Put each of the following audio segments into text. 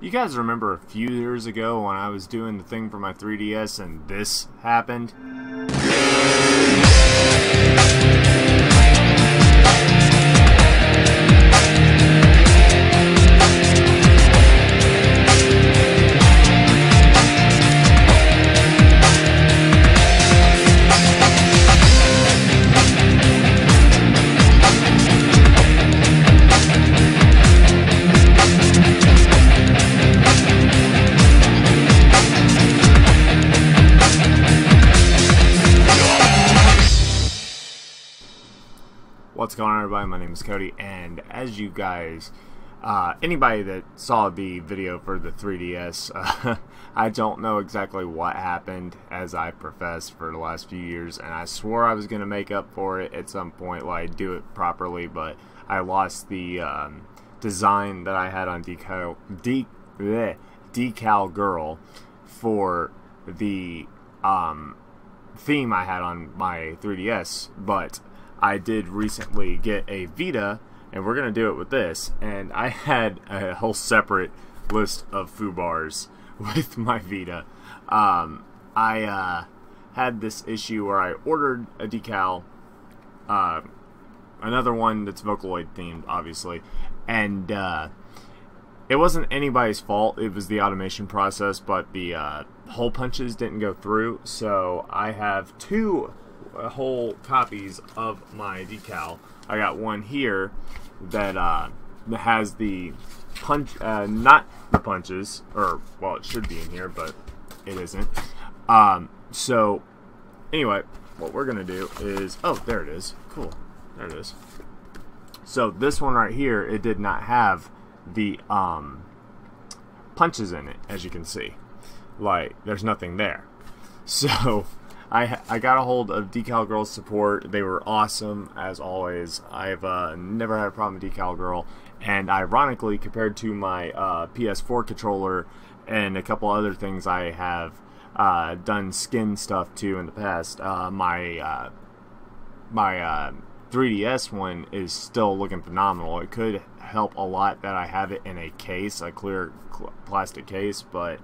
You guys remember a few years ago when I was doing the thing for my 3DS and this happened? What's going on, everybody? My name is Cody, and as you guys, anybody that saw the video for the 3DS, I don't know exactly what happened, as I professed, for the last few years, and I swore I was going to make up for it at some point, like do it properly, but I lost the design that I had on DecalGirl for the theme I had on my 3DS, but I did recently get a Vita, and we're going to do it with this, and I had a whole separate list of FUBARs with my Vita. I had this issue where I ordered a decal, another one that's Vocaloid themed, obviously, and it wasn't anybody's fault. It was the automation process, but the hole punches didn't go through, so I have two whole copies of my decal. I got one here that has the punch, not the punches, or well, it should be in here, but it isn't. So anyway, what we're gonna do is, oh, there it is. Cool, there it is. So this one right here, it did not have the punches in it, as you can see. Like, there's nothing there. So I got a hold of DecalGirl support. They were awesome, as always. I've never had a problem with DecalGirl, and ironically, compared to my PS4 controller and a couple other things I have done skin stuff to in the past, my 3DS one is still looking phenomenal. It could help a lot that I have it in a case, a clear plastic case, but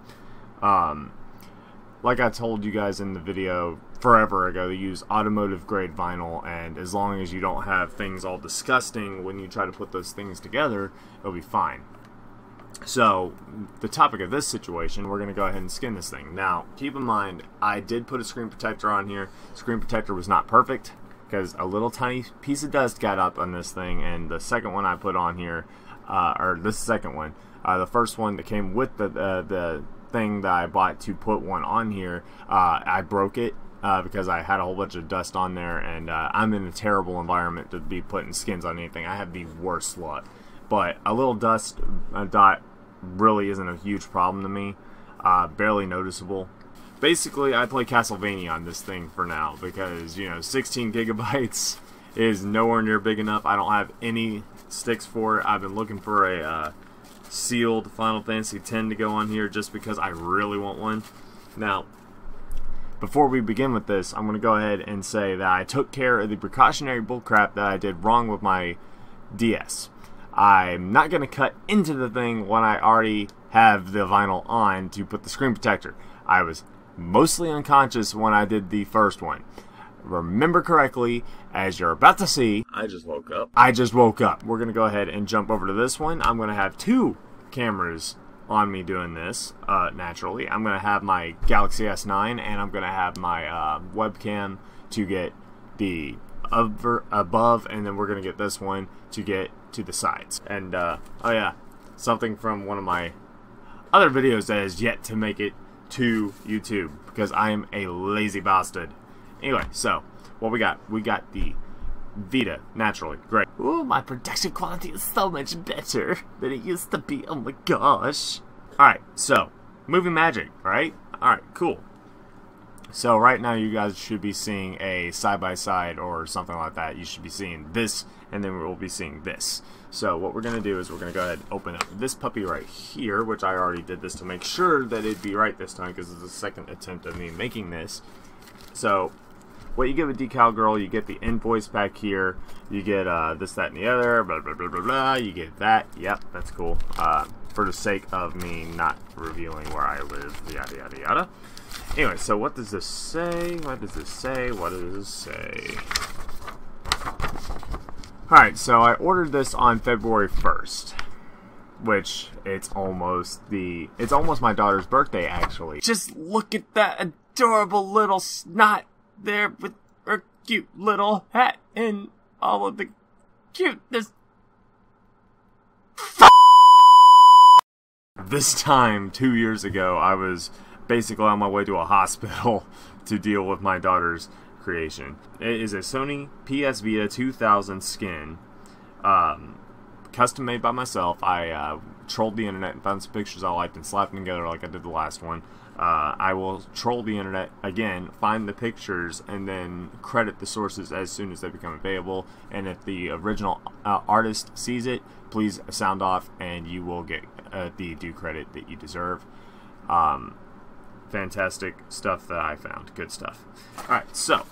like I told you guys in the video forever ago, they use automotive grade vinyl, and as long as you don't have things all disgusting when you try to put those things together, it'll be fine. So the topic of this situation, we're going to go ahead and skin this thing. Now keep in mind, I did put a screen protector on here. Screen protector was not perfect because a little tiny piece of dust got up on this thing, and the second one I put on here, or this second one, the first one that came with the thing that I bought to put one on here, I broke it because I had a whole bunch of dust on there, and I'm in a terrible environment to be putting skins on anything. I have the worst luck, but a little dust dot really isn't a huge problem to me, barely noticeable. Basically, I play Castlevania on this thing for now because, you know, 16 gigabytes is nowhere near big enough. I don't have any sticks for it. I've been looking for a sealed Final Fantasy X to go on here just because I really want one. Now, before we begin with this, I'm going to go ahead and say that I took care of the precautionary bullcrap that I did wrong with my DS. I'm not going to cut into the thing when I already have the vinyl on to put the screen protector. I was mostly unconscious when I did the first one. Remember correctly, as you're about to see, I just woke up. We're going to go ahead and jump over to this one. I'm going to have two cameras on me doing this, naturally. I'm going to have my Galaxy S9, and I'm going to have my webcam to get the above, and then we're going to get this one to get to the sides. And, oh yeah, something from one of my other videos that has yet to make it to YouTube, because I am a lazy bastard. Anyway, so what we got? We got the Vita, naturally. Great. Ooh, my production quality is so much better than it used to be. Oh my gosh. Alright, so movie magic, right? Alright, cool. So right now you guys should be seeing a side-by-side or something like that. You should be seeing this, and then we'll be seeing this. So what we're going to do is we're going to go ahead and open up this puppy right here, which I already did this to make sure that it'd be right this time because it's the second attempt of me making this. So what you get with DecalGirl, you get the invoice back here, you get this, that, and the other, blah, blah, blah, blah, blah, you get that, yep, that's cool. for the sake of me not revealing where I live, yada yada yada. Anyway, so what does this say? What does this say? What does this say? Alright, so I ordered this on February 1st. Which, it's almost my daughter's birthday, actually. Just look at that adorable little snot there with her cute little hat and all of the cuteness. This time, 2 years ago, I was basically on my way to a hospital to deal with my daughter's creation. It is a Sony PS Vita 2000 skin. Custom made by myself. I trolled the internet and found some pictures I liked and slapped them together like I did the last one. I will troll the internet again, find the pictures, and then credit the sources as soon as they become available. And if the original artist sees it, please sound off and you will get the due credit that you deserve. Fantastic stuff that I found. Good stuff. Alright, so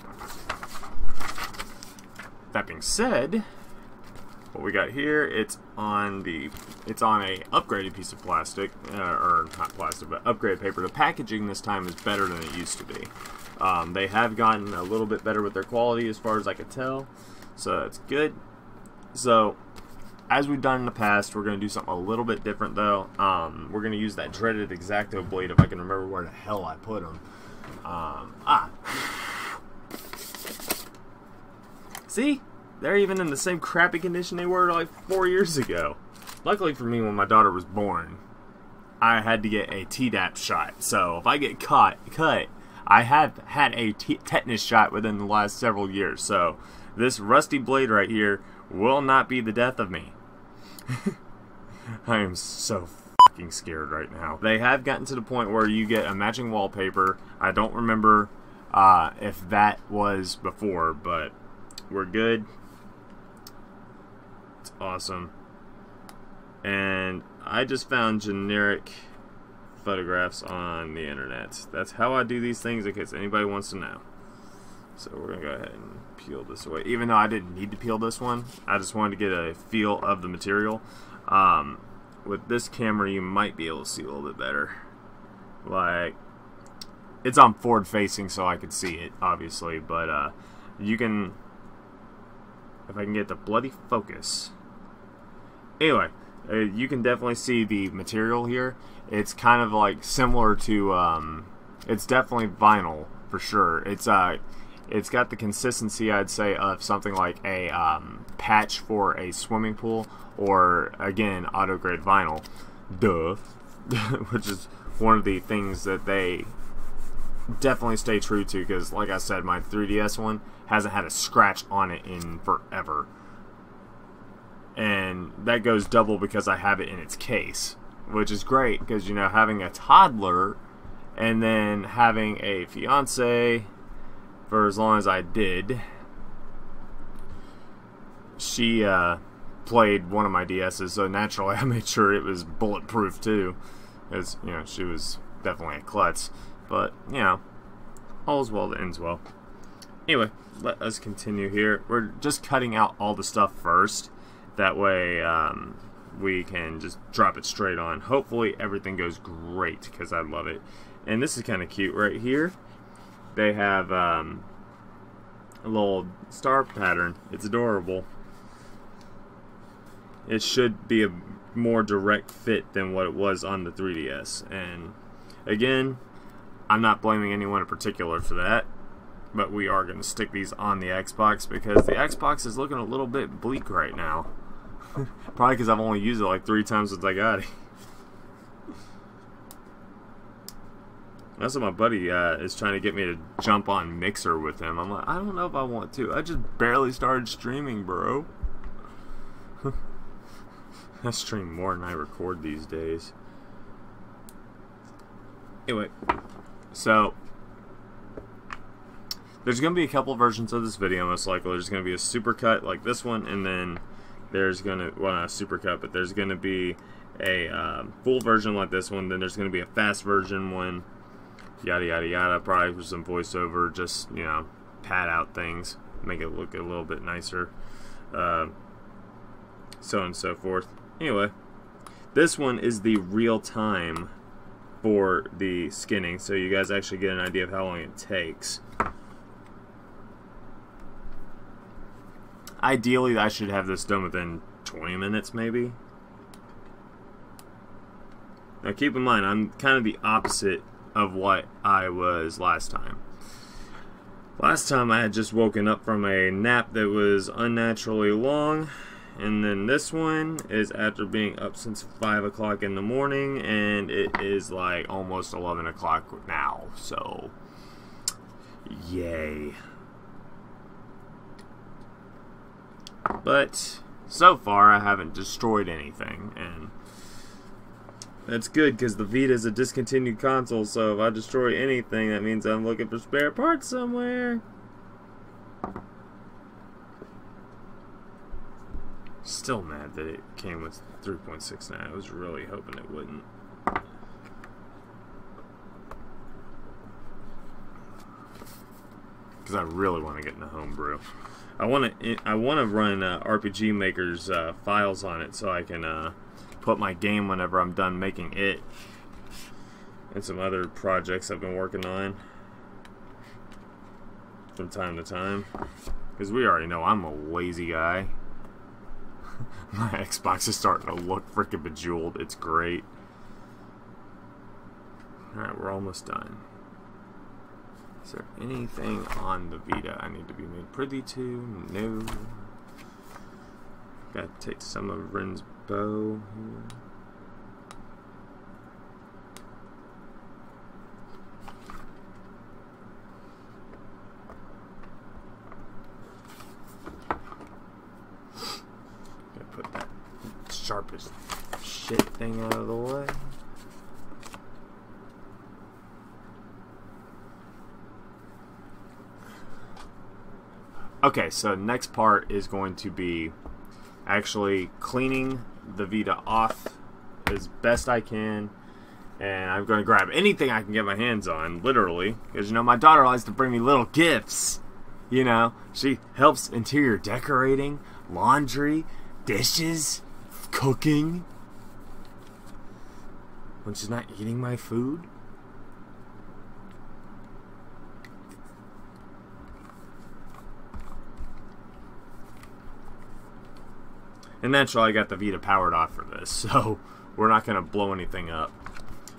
that being said, what we got here, it's on a upgraded piece of plastic, or not plastic, but upgraded paper. The packaging this time is better than it used to be. They have gotten a little bit better with their quality as far as I could tell, so that's good. So, as we've done in the past, we're going to do something a little bit different though. We're going to use that dreaded X-Acto blade if I can remember where the hell I put them. See? They're even in the same crappy condition they were like 4 years ago. Luckily for me, when my daughter was born, I had to get a Tdap shot. So if I get cut, I have had a tetanus shot within the last several years. So this rusty blade right here will not be the death of me. I am so fucking scared right now. They have gotten to the point where you get a matching wallpaper. I don't remember if that was before, but we're good. It's awesome. And I just found generic photographs on the internet. That's how I do these things in case anybody wants to know. So we're going to go ahead and peel this away. Even though I didn't need to peel this one, I just wanted to get a feel of the material. With this camera, you might be able to see a little bit better. Like, it's on forward facing so I could see it, obviously. But you can... If I can get the bloody focus. Anyway, you can definitely see the material here. It's kind of like similar to, it's definitely vinyl for sure. It's got the consistency, I'd say, of something like a patch for a swimming pool, or again, auto grade vinyl. Duh. Which is one of the things that they definitely stay true to, because like I said, my 3DS one hasn't had a scratch on it in forever. And that goes double because I have it in its case, which is great because, you know, having a toddler and then having a fiance for as long as I did, she played one of my DS's, so naturally I made sure it was bulletproof too, because, you know, she was definitely a klutz. But, you know, all's well that ends well. Anyway, let us continue here. We're just cutting out all the stuff first. That way, we can just drop it straight on. Hopefully, everything goes great, because I love it. And this is kind of cute right here. They have a little star pattern. It's adorable. It should be a more direct fit than what it was on the 3DS. And, again, I'm not blaming anyone in particular for that, but we are going to stick these on the Xbox because the Xbox is looking a little bit bleak right now. Probably because I've only used it like 3 times since I got it. That's what my buddy is trying to get me to jump on Mixer with him. I'm like, I don't know if I want to. I just barely started streaming, bro. I stream more than I record these days. Anyway, so there's going to be a couple versions of this video, most likely. There's going to be a supercut like this one, and then there's going to, well, not a supercut, but there's going to be a full version like this one. Then there's going to be a fast version one, yada, yada, yada, probably with some voiceover, just, you know, pad out things, make it look a little bit nicer, so on and so forth. Anyway, This one is the real time for the skinning, so you guys actually get an idea of how long it takes. Ideally, I should have this done within 20 minutes, maybe. Now, keep in mind, I'm kind of the opposite of what I was last time. Last time, I had just woken up from a nap that was unnaturally long, and then this one is after being up since 5 o'clock in the morning, and it is like almost 11 o'clock now, so yay. But so far, I haven't destroyed anything, and that's good because the Vita is a discontinued console, so if I destroy anything, that means I'm looking for spare parts somewhere. Still mad that it came with 3.69. I was really hoping it wouldn't. Because I really want to get into homebrew. I want to run RPG Maker's files on it so I can put my game whenever I'm done making it, and some other projects I've been working on from time to time. Because we already know I'm a lazy guy. My Xbox is starting to look freaking bejeweled. It's great. Alright, we're almost done. Is there anything on the Vita I need to be made privy to? No. Gotta take some of Ren's bow here. Gotta put that sharpest shit thing out of the way. Okay, so next part is going to be actually cleaning the Vita off as best I can, and I'm going to grab anything I can get my hands on, literally, because, you know, my daughter likes to bring me little gifts. You know, she helps interior decorating, laundry, dishes, cooking, when she's not eating my food. And naturally, I got the Vita powered off for this, so we're not going to blow anything up.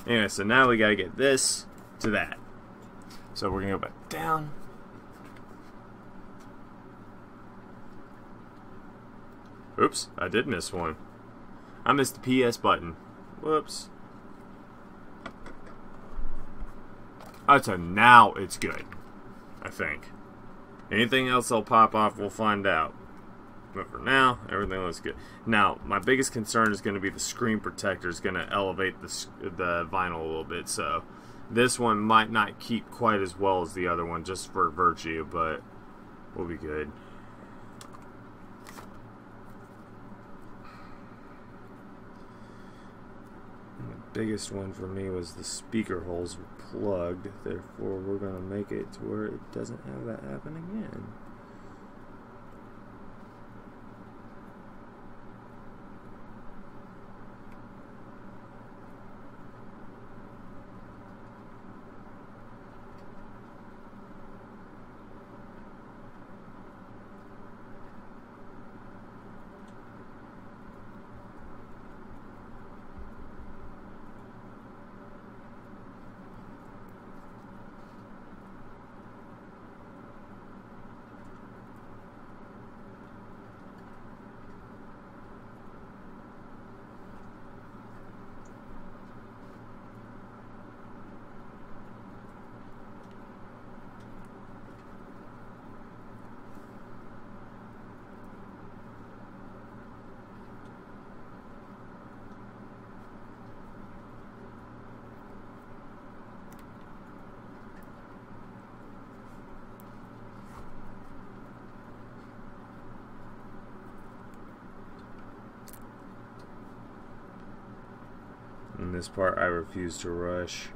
Anyway, so now we got to get this to that. So we're going to go back down. Oops, I did miss one. I missed the PS button. Whoops. Alright, so now it's good, I think. Anything else that'll pop off, we'll find out. But for now, everything looks good. Now, my biggest concern is going to be the screen protector is going to elevate the vinyl a little bit. So this one might not keep quite as well as the other one, just for virtue, but we'll be good. And the biggest one for me was the speaker holes were plugged. Therefore, we're going to make it to where it doesn't have that happen again. In this part, I refuse to rush.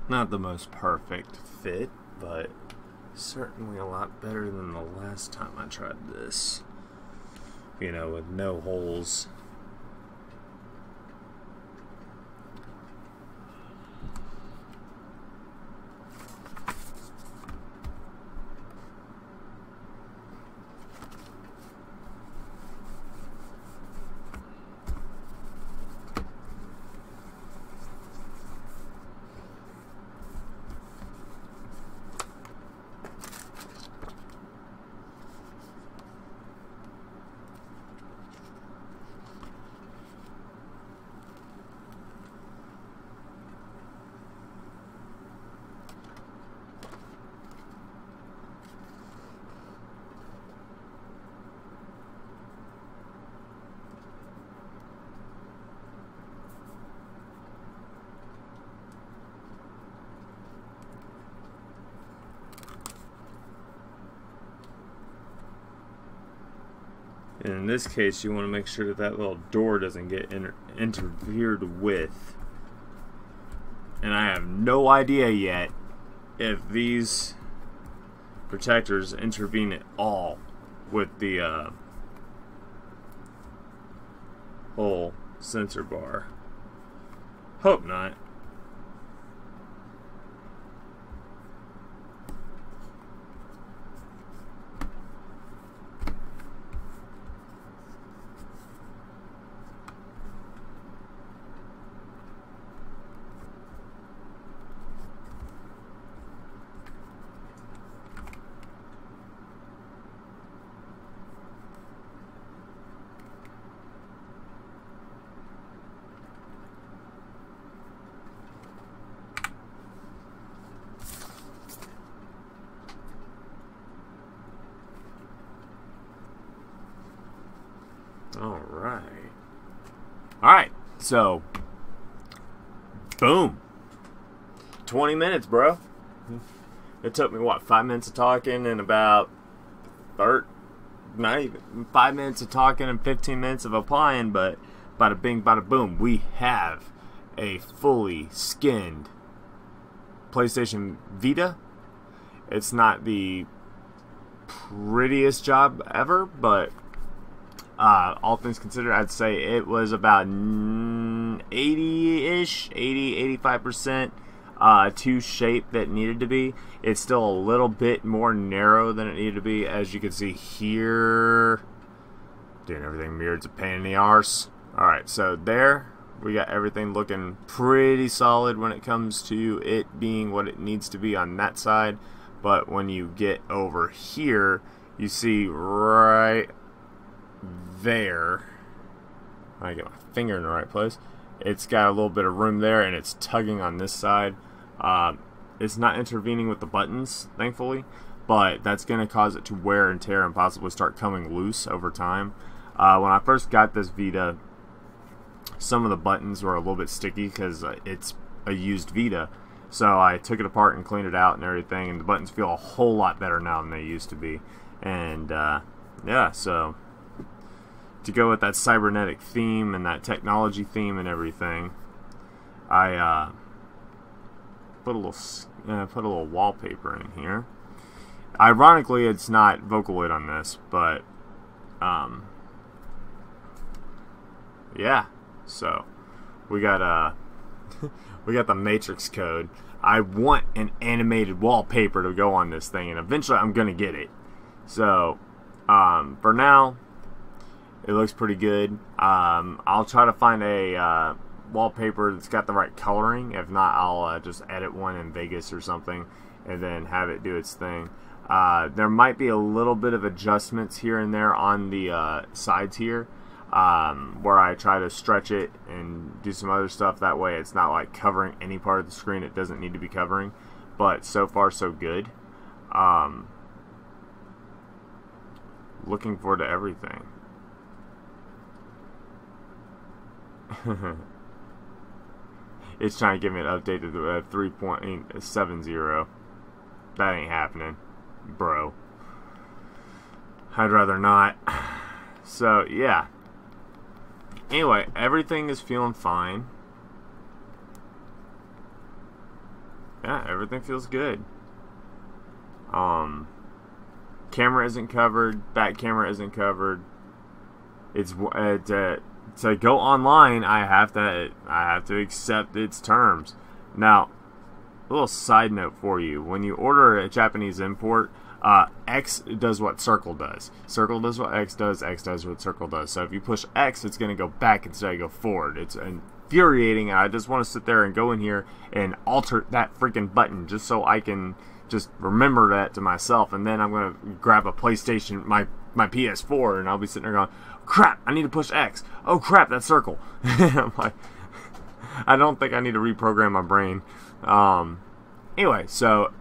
Not the most perfect fit, but certainly a lot better than the last time I tried this. You know, with no holes. And in this case, you want to make sure that that little door doesn't get interfered with. And I have no idea yet if these protectors intervene at all with the whole sensor bar. Hope not. Alright, so, boom. 20 minutes, bro. It took me, what, 5 minutes of talking and about, not even, 5 minutes of talking and 15 minutes of applying, but bada bing, bada boom, we have a fully skinned PlayStation Vita. It's not the prettiest job ever, but all things considered, I'd say it was about 80-ish, 85% to shape that needed to be. It's still a little bit more narrow than it needed to be, as you can see here. Doing everything mirrored's a pain in the arse. Alright, so there, we got everything looking pretty solid when it comes to it being what it needs to be on that side. But when you get over here, you see right there, I get my finger in the right place, it's got a little bit of room there, and it's tugging on this side. It's not intervening with the buttons, thankfully, but that's going to cause it to wear and tear and possibly start coming loose over time. When I first got this Vita, some of the buttons were a little bit sticky because it's a used Vita, so I took it apart and cleaned it out and everything, and the buttons feel a whole lot better now than they used to be. And yeah, so to go with that cybernetic theme and that technology theme and everything, I put a little wallpaper in here. Ironically, it's not Vocaloid on this, but yeah. So we got we got the Matrix code. I want an animated wallpaper to go on this thing, and eventually I'm gonna get it. So for now, it looks pretty good. I'll try to find a wallpaper that's got the right coloring. If not, I'll just edit one in Vegas or something and then have it do its thing. There might be a little bit of adjustments here and there on the sides here, where I try to stretch it and do some other stuff. That way it's not like covering any part of the screen it doesn't need to be covering. But so far so good. Looking forward to everything. It's trying to give me an update to the 3.70. That ain't happening, bro. I'd rather not. So yeah, anyway, everything is feeling fine. yeah, everything feels good. Camera isn't covered, back camera isn't covered. It's to go online, I have to accept its terms. Now, a little side note for you: when you order a Japanese import, X does what Circle does. Circle does what X does. X does what Circle does. So if you push X, it's going to go back instead of go forward. It's infuriating, and I just want to sit there and go in here and alter that freaking button just so I can just remember that to myself. And then I'm going to grab a PlayStation, my PS4, and I'll be sitting there going, crap, I need to push X. Oh crap, that's Circle. I'm like, I don't think I need to reprogram my brain. Anyway, so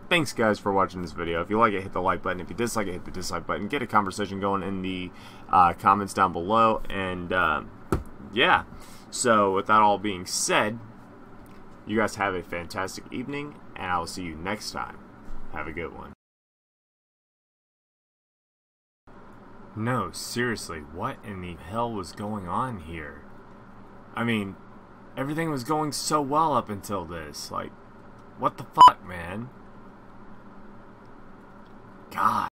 thanks guys for watching this video. If you like it, hit the like button. If you dislike it, hit the dislike button. Get a conversation going in the comments down below. And yeah, so with that all being said, you guys have a fantastic evening, and I will see you next time. Have a good one. No, seriously, what in the hell was going on here? I mean, everything was going so well up until this. Like, what the fuck, man? God.